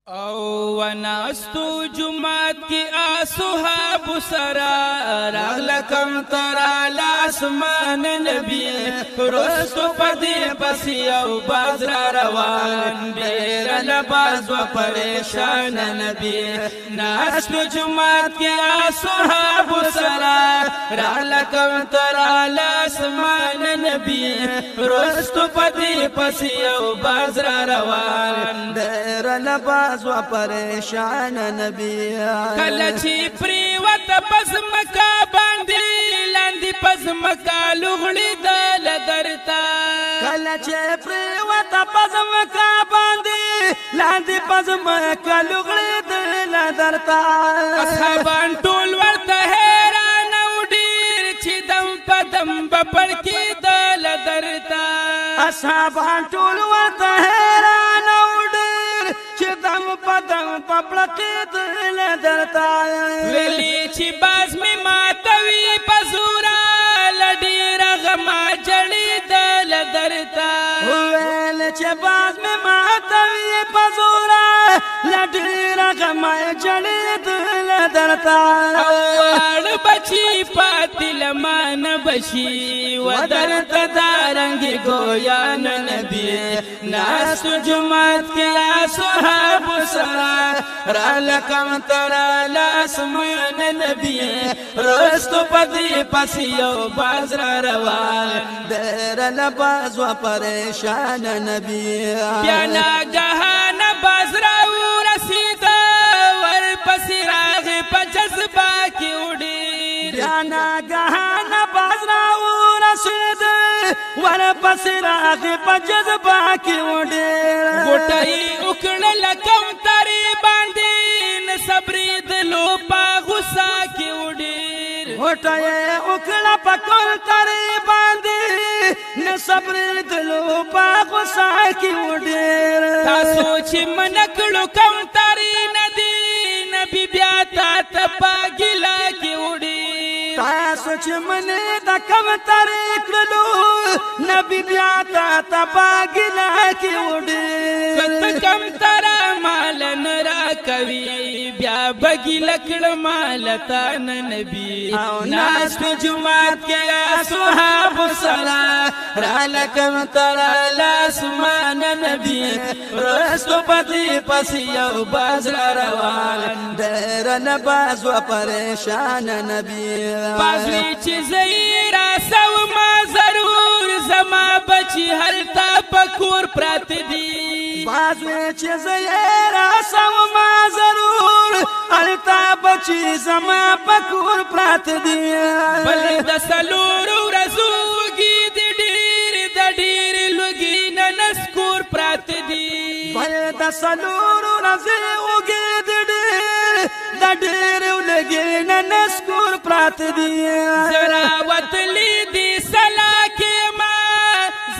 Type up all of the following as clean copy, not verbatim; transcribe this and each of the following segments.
او وناستو جمعات کی آصحاب سرا راغلکم ترا لاسمان نبی رستو پدی پسی او بازر روان دیر لباز و پریشان نبی ناستو جمعات کی آصحاب سرا راغلکم ترا لاسمان نبی رستو پدی پسی او بازر روان دیر لباز و پریشان نبی کلچی پریوت پس مکا باندی لاندی پس مکا لغلی دل درتا کلچی پریوت پس مکا باندی لاندی پس مکا لغلی دل درتا اصحابان ټول ورته حیران او ډیر چې دم پدم بپړکی دل درتا اصحابان ټول ورته حیران او ډیر چې دم پدم بپړکی دل درتا ویلی چې باز می ماتوي پزورا لډیر غما جړی دل درتا ویل چې باز می ماتوي پزورا لډیر غما جړی دل درتا اوړ بچی پاتل مان بشي ودرت دارنګ گویان نبی ناس جمعات کې اصحاب سرا رالکم ترا لاسمان نبی رستو پدی پسیو بازر روان دیر لباز و پریشان نبی بیانا گہان بازر رسید ور پسی راغ پجذبا کی اڑی بیانا گہان بازر رسید ور پسی راغ پجذبا کی اڑی گوٹائی اکڑ لکم تری باندین صبری دلو پا غصہ کی اڑیر گوٹائی اکڑ پکل تری باندین صبری دلو پا غصہ کی اڑی تاسو چی منکڑو کم تری ندی نبی بیاتا تپا گلا کی اڑیر تاسو چی منی دا کم تری کلو نبی بیاتا تپا گلا کی اڑی کت کم ترا مالن را کوي بیا بگی لکڑ مالتان نبی ناس پہ جمعات کے اصحاب سرا رالکم ترا لاسمان نبی رستو پتی پسیو بازر روان دیر لباز و پریشان نبی بازوی چیزی را سو ما ضرور زما بچی حلتا پکور پرات دی بازوی چیزی را سو ما ضرور حلتا بچی زما پکور پرات دی بل دسلور رزوگی دی دیر لگی ننسکور پرات دی بل دسلور رزوگی دی دیر لگی ننسکور پرات دی زراوت لی دی سلاکی ما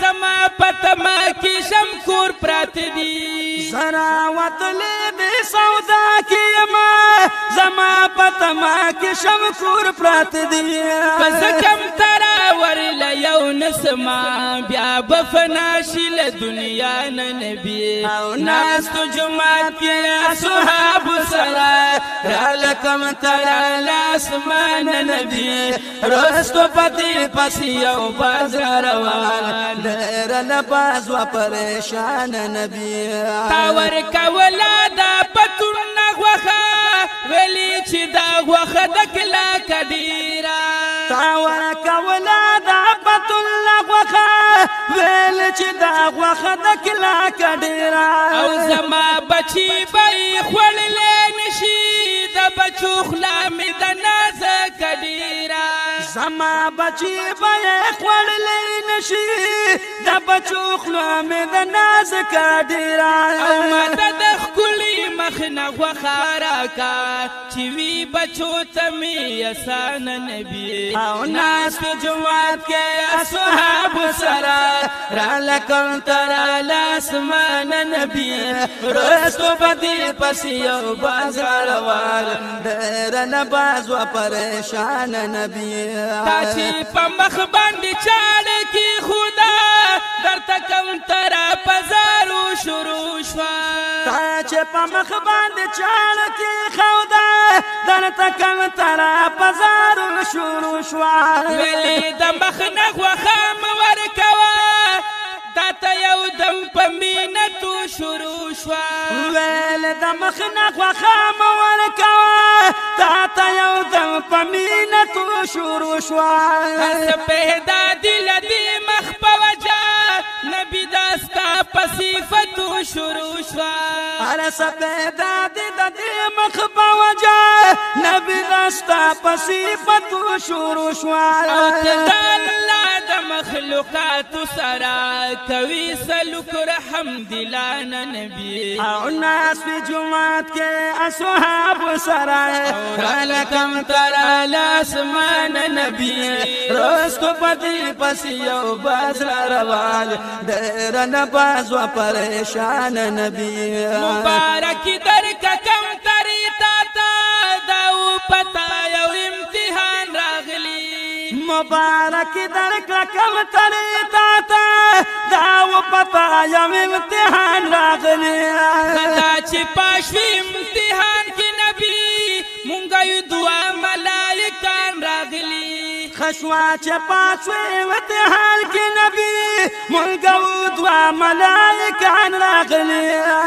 زما پتما کی شمکور پرات دی زراوت لی دی سودا کی ما زما پتما کی شمکور پرات دی کزکم تراور لیو نسما بیا بفناشل دنیا نبی ناس تو جمعات کی اصحاب سرا رالکم ترا لاسمان نبی رستو پتی پسیو بازر روان دیر لباز و پریشان نبی تاور کولا دا پتون نغوخا ویلی چی دا غوخا دکلا کدیرا تاور کولا دا پتون نغوخا ویلی چی دا غوخا دکلا کدیرا او زما بچی بای خوڑ لینشی دا بچو خلامی دا ناز کدیرا زما بچی بای خوڑ لینشی دا بچو خلامی دا ناز کدیرا او ماتا دخ کلی مخنا غوخارا کا چیوی بچو تمی اسان نبی او ناس پہ جمعات کے اصحاب سرا رالکم ترا لاسمان نبی رستو بدی پسیو بازار روان دیر لباز و پریشان نبی تاچی پا مخ باندی چاڑ کی خدا درته کوم ترا پزارو شروع شوا تا چې په مخ باندې چاړ کې خوده درته کوم ترا پزارو شروع شوا ویلې د مخ نه غوښه مه ورکوه تا ته یو دم په مینه تو شروع شوا ویل د مخ نه غوښه مه ورکوه تا ته یو دم په مینه تو شروع شوا هر څه پیدا دي له دې مخ په وجه نبي دا ستا په صفتو شروع شوا هر څه پیدا دي د دې مخ په وجه نبي دا ستا په صفتو شروع شوا او ته د الله د مخلوقاتو سره کوي سلوک رحم دلانه نبی او ناس په جماعت کې اصحاب سره رالکم تر لاسمان نبی رستو پتی پس یو باز روان ډېر نه باز و پریشان نبی مبارکی درکا کم طریقه تا داو پتا یو امتحان راغلی مبارک درکا کم طریقه تا داو پتا یو امتحان راغلی خدا چې پاشوی امتحان کې نبی مونږ یو دعا ملائکان راغلی خشوا چې پاسوي امتحان کې نبی مونږ دعا ملائکان راغلی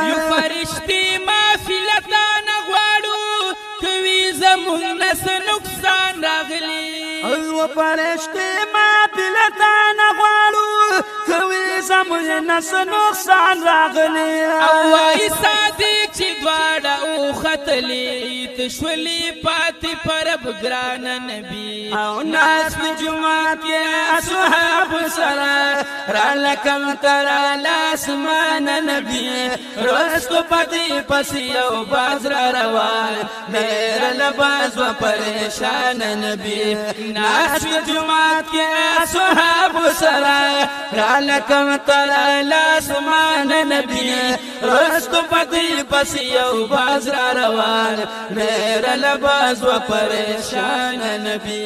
یو فرشتي مافلتان غواړو کوي زمون نس نقصان راغلی او فرشتي مافلتان غواړو کوي زمون نس نقصان راغلی او وای صادق چې دواړه او خطلی تشولی پاتې پرب ګران نبی او ناس په جمعه کې اصحاب سره رالکم تر لاسمان نبی رستو پتی پس یو باز را روان ډېر لباس و پریشان نبی ناس په جمعه کې اصحاب سره رالکم تر لاسمان نبی رستو پتی پس یو باز را روان ډېر لباس و پریشان نبی